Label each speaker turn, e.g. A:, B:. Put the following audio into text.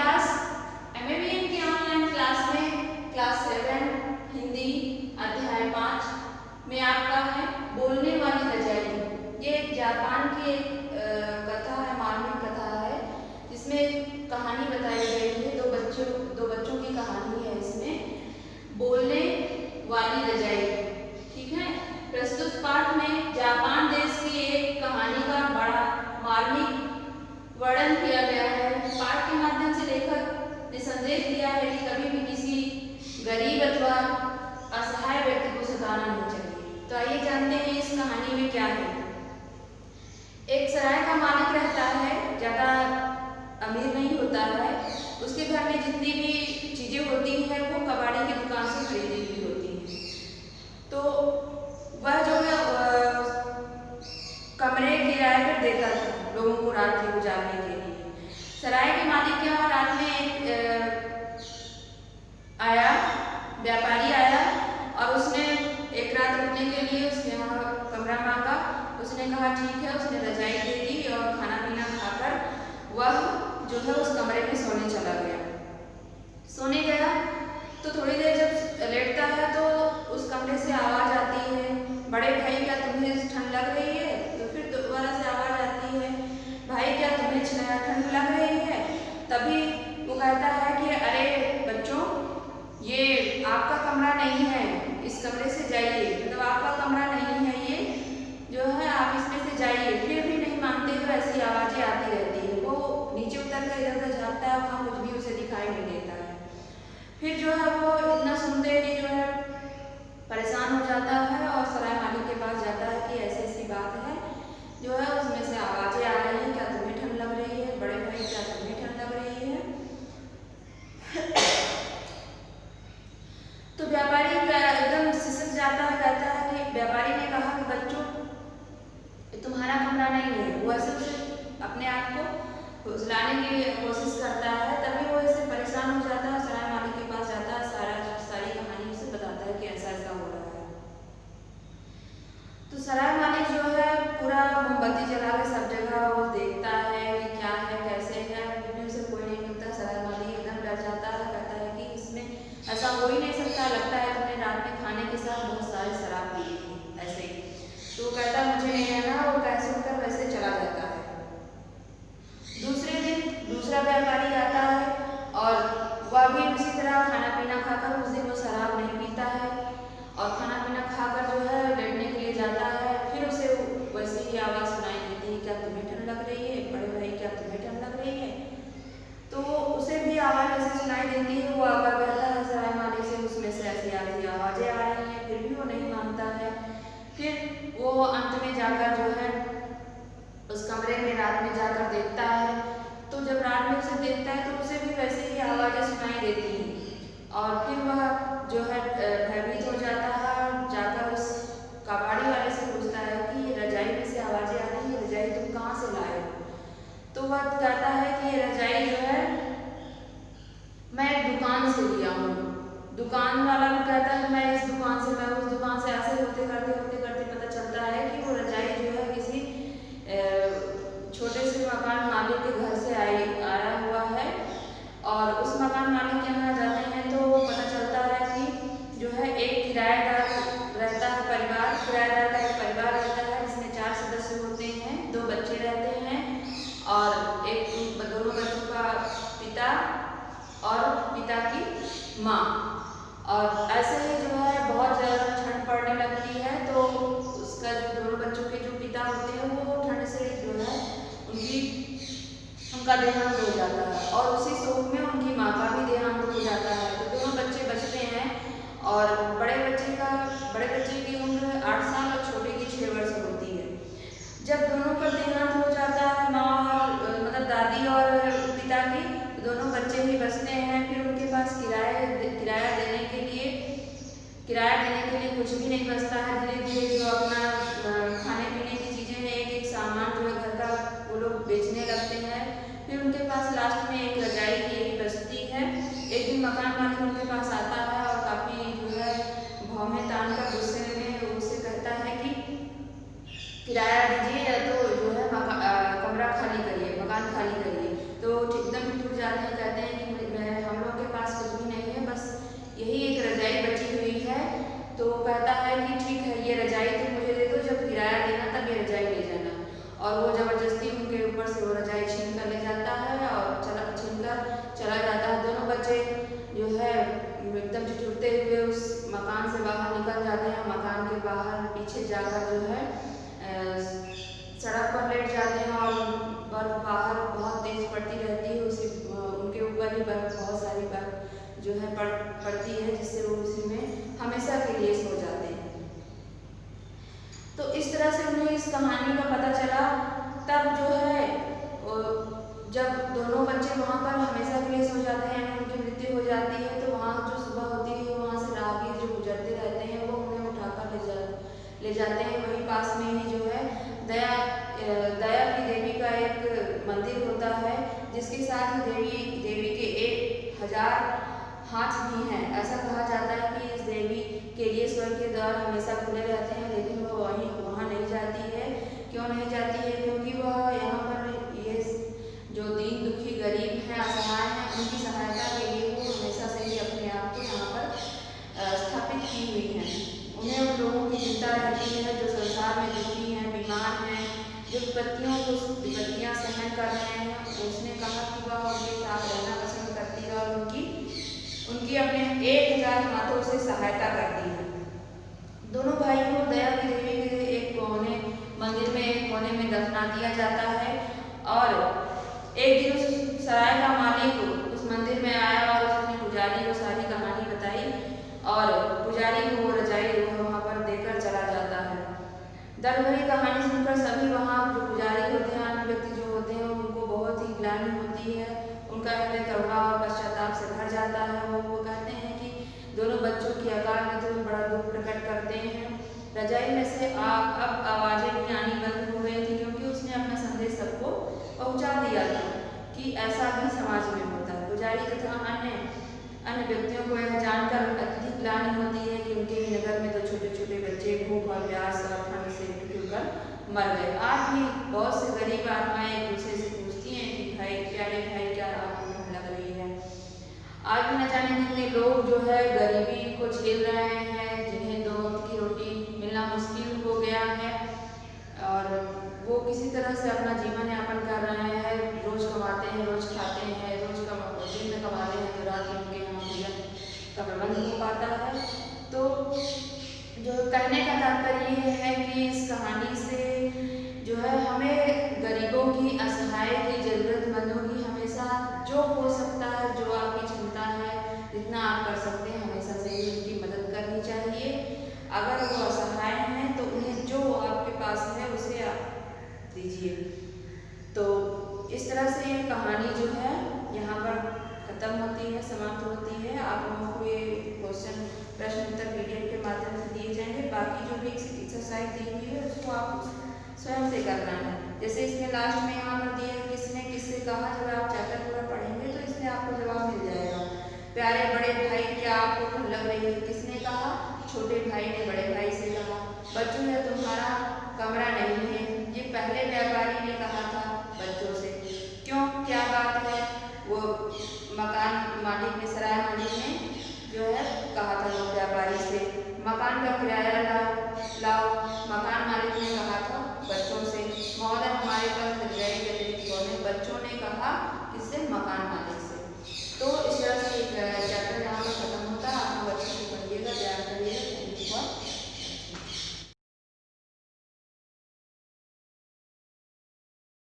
A: Class MABM के online class में class 7 Hindi अध्याय 5 में आपका है बोलने वाली रजाई। ये जापान की एक कथा है, मार्मिक कथा है, जिसमें कहानी बताई गई है। दो बच्चों की कहानी है इसमें, बोलने वाली रजाई। ठीक है। प्रस्तुत पाठ में जापान देश की एक कहानी का बड़ा मार्मिक वर्णन किया गया है। पाठ के माध्यम से लेखक ने संदेश दिया है कि कभी भी किसी गरीब अथवा असहाय व्यक्ति को सताना नहीं चाहिए। तो आइए जानते हैं इस कहानी में क्या है। एक सराय का मालिक रहता है, ज्यादा अमीर नहीं होता है। उसके घर में जितनी भी चीजें होती हैं वो कबाड़ी की दुकान से खरीदी हुई होती हैं। तो वह जो है कमरे किराए पर देता था लोगों को रात में गुजारने के लिए। सराय के मालिक के यहाँ रात में आया व्यापारी आया और उसने एक रात रुकने के लिए उसके यहाँ कमरा मांगा। उसने कहा ठीक है, उसने रजाई दे दी और खाना पीना खाकर वह जो है उस कमरे में सोने चला गया। सोने गया तो थोड़ी देर जब लेटता है तो उस कमरे से आवाज आती है, बड़े भाई क्या तुम्हें ठंड लग रही है? तो फिर दोबारा से आवाज आती है, भाई क्या तुम्हें ठंड लग रही है? तभी वो कहता है कि अरे बच्चों, ये आपका कमरा नहीं है, इस कमरे से जाइए। मतलब आपका कमरा नहीं है, ये जो है आप इसमें से जाइए। फिर भी नहीं मानते हुए ऐसी आवाजें आती रहती है। वो नीचे उतर कर इधर उधर झाँकता है, वहाँ कुछ भी उसे दिखाई नहीं देता है। फिर जो है वो इतना सुनते ही जो है परेशान हो जाता है और सराय मालिक के पास जाता है कि ऐसी ऐसी बात है, जो है उसमें से आवाजें आ रही हैं, क्या तुम्हें ठंड लग रही है? बड़े भाई क्या तुम्हें ठंड लग रही है? तो व्यापारी एकदम सिसक जाता है, कहता है कि व्यापारी ने कहा कि बच्चों तुम्हारा कमरा नहीं है। वो ऐसे अपने आप को फुसलाने की कोशिश करता है। तभी वो इससे परेशान हो जाता है, सराय मालिक के पास जाता है, सारी कहानी उसे बताता है कि ऐसा ऐसा हो रहा है। तो सराय मालिक जो है पूरा मोमबत्ती जला के सब जगह वो देखता है कि क्या है कैसे है, फिर भी उसे कोई नहीं मिलता। सराय मालिक एकदम डर जाता है, कहता है कि इसमें ऐसा हो ही नहीं सकता, लगता है तुमने रात में खाने के साथ बहुत सारी शराब पी ली ऐसे ही। तो वो कहता है मुझे नहीं रहना, और कह सुनकर वैसे चला जाता है। दूसरे दिन दूसरा व्यापारी आता है और वह भी उसी तरह खाना पीना खाकर, उस दिन वो शराब नहीं पीता है और खाना पीना खाकर जो है लेटने के लिए जाता है। फिर उसे वैसे ही आवाज़ सुनाई देती है, क्या तुम्हें ठंड लग रही है? बड़े भाई क्या तुम्हें ठंड लग रही है? तो उसे भी आवाज़ ऐसे सुनाई देती है। वो आकर कहता है सराय मालिक से, उसमें से ऐसी आवाज़ें आ रही हैं, फिर भी वो नहीं मानता है। फिर वो अंत में जाकर जो है उस कमरे में रात में जाकर देखता है। तो जब रात में उसे देखता है तो उसे भी वैसे ही आवाज़ें सुनाई देती हैं और फिर वह जो है भयभीत हो जाता है और जाकर उस कबाड़ी वाले से पूछता है कि ये रजाई में से आवाज़ें आ रही है, रजाई तुम कहाँ से लाए हो? तो वह कहता है कि ये रजाई जो है मैं एक दुकान से लिया हूँ। दुकान वाला भी कहता है मैं इस दुकान से, मैं उस दुकान से, ऐसे होते करते पता चलता है कि वो रजाई जो है किसी छोटे से मकान मालिक के घर से आया हुआ है। और उस मकान मालिक के यहाँ जाते हैं तो पता चलता है कि जो है एक किराएदार रहता है, किराएदार का एक परिवार रहता है जिसमें 4 सदस्य होते हैं, 2 बच्चे रहते हैं और दोनों बच्चों का पिता और पिता की माँ। और ऐसे ही जो है बहुत ज़्यादा ठंड पड़ने लगती है तो उसका जो दोनों बच्चों के जो पिता होते हैं वो ठंड से जो है उनका देहांत हो जाता है और उसी शोक में उनकी माँ का भी देहांत हो जाता है। तो दोनों बच्चे बचते हैं और बड़े बच्चे की उम्र 8 साल और छोटे की 6 वर्ष होती है। जब दोनों का देहांत हो जाता है, माँ और मतलब दादी और पिता की, तो दोनों बच्चे ही बचते हैं। फिर उनके पास किराया देने के लिए कुछ भी नहीं बचता है। धीरे धीरे जो अपना खाने पीने की चीज़ें हैं, एक एक सामान जो है घर का, वो लोग बेचने लगते हैं। फिर उनके पास लास्ट में एक रजाई यही बचती है। एक दिन मकान मालिक उनके पास आता है और काफ़ी जो है भाव में तान कर गुस्से में उससे कहता है कि किराया दीजिए या तो जो है कमरा खाली करिए, मकान खाली करिए। तो एकदम टूट जाते हैं, कहते हैं कि और वो ज़बरदस्ती उनके ऊपर से वो रजाई छीन कर ले जाता है और छीन कर चला जाता है। दोनों बच्चे जो है एकदम ठिठुरते हुए उस मकान से बाहर निकल जाते हैं। मकान के बाहर पीछे जाकर जो है सड़क पर लेट जाते हैं और बर्फ बाहर बहुत तेज पड़ती रहती है। उसी उनके ऊपर ही बर्फ, बहुत सारी बर्फ जो है पड़ती है, जिससे वो उसी में हमेशा के लिए सो जाते हैं। तो इस तरह से उन्हें इस कहानी का पता चला। तब जो है जब दोनों बच्चे वहाँ पर हमेशा के लिए सो जाते हैं, उनकी मृत्यु हो जाती है, तो वहाँ जो सुबह होती है वहाँ से राहगीर जो गुजरते रहते हैं वो उन्हें उठाकर ले जाते हैं। वहीं पास में ही जो है दया की देवी का एक मंदिर होता है, जिसके साथ ही देवी के 1000 हाथ भी हैं। ऐसा कहा जाता है कि इस देवी के लिए स्वर्ग के द्वार हमेशा खुले रहते हैं, लेकिन वो वहाँ नहीं जाती है। क्यों नहीं जाती है? क्योंकि वह यहाँ पर ये जो दीन दुखी गरीब हैं, असहाय हैं, उनकी सहायता के लिए वो हमेशा से ही अपने आप को यहाँ पर स्थापित की हुई हैं। उन्हें उन लोगों की चिंता रहती है जो संसार में दुखी हैं, बीमार हैं, जो विपत्तियाँ सहन कर रहे हैं। उसने कहा कि वह उनके साथ रहना पसंद करती है और उनकी अपने 1000 हाथों से सहायता करती है। दोनों भाइयों को दया की देवी के मंदिर में एक कोने में दफना दिया जाता है। और एक दिन उस सराय का मालिक उस मंदिर में आया और उसने पुजारी को सारी कहानी बताई और पुजारी को वो रजाई वहाँ पर देकर चला जाता है। दर्द भरी कहानी सुनकर सभी वहाँ जो पुजारी होते हैं, अन्य व्यक्ति जो होते हैं, उनको बहुत ही ग्लानि होती है। उनका हृदय करुणा और पश्चाताप से भर जाता है। वो कहते हैं कि दोनों बच्चों की अकाल मृत्यु में बड़ा दुख प्रकट करते हैं। रजाई में से अब आवाज़ें भी आनी बंद हो गई थी, क्योंकि उसने अपना संदेश सबको पहुंचा दिया था कि ऐसा भी समाज में होता है। पुजारी तथा अन्य व्यक्तियों को यह जानकर अत्यधिक ग्लानि होती है कि उनके ही नगर में 2 छोटे छोटे बच्चे भूख और प्यास और ठंड से कर मर गए। आज भी बहुत से गरीब आत्माएं एक दूसरे से पूछती हैं कि भाई प्यारे भाई, क्या आपको ठंड लग रही है? आज भी न जाने कितने लोग जो है गरीबी को झेल रहे हैं, जिन्हें 2 वक्त की रोटी मिलना मुश्किल हो गया है और वो किसी तरह से अपना जीवन यापन कर रहे हैं। रोज कमाते हैं, रोज खाते हैं, दिन में कमाते हैं तो रात में उनके यहाँ भोजन का प्रबंध हो पाता है। तो जो कहने का तात्पर्य ये है कि इस कहानी से जो है हमें गरीबों की, असहाय की, जरूरतमंदों की हमेशा जो हो सकता है, जो आपकी क्षमता है, जितना आप कर सकते हैं, हमेशा से ही उनकी मदद करनी चाहिए। अगर वो असहाय हैं तो उन्हें जो आपके पास है उसे आप दीजिए। तो इस तरह से ये कहानी जो है यहाँ पर खत्म होती है, समाप्त होती है। आप लोगों को ये प्रश्न उत्तर PDF के माध्यम से दिए जाएंगे। बाकी जो भी एक्सरसाइज दी हुई है उसको आप स्वयं से करना है। जैसे इसमें लास्ट में यहाँ पर दिए किसने किससे कहा, जब आप चैप्टर पूरा पढ़ेंगे तो इसमें आपको जवाब मिल जाएगा। प्यारे बड़े भाई, क्या आपको ठंड लग रही है? किसने कहा? छोटे भाई ने बड़े भाई से कहा। बच्चों, यह तुम्हारा कमरा नहीं है, ये पहले व्यापारी ने कहा था बच्चों से। क्यों, क्या बात है? वो मकान मालिक ने, सराय मालिक ने जो है कहा था वो व्यापारी से, मकान का किराया लाओ। मकान मालिक ने कहा था बच्चों से। महोदय, हमारे पास रजाई के अतिरिक्त कौन है? बच्चों ने कहा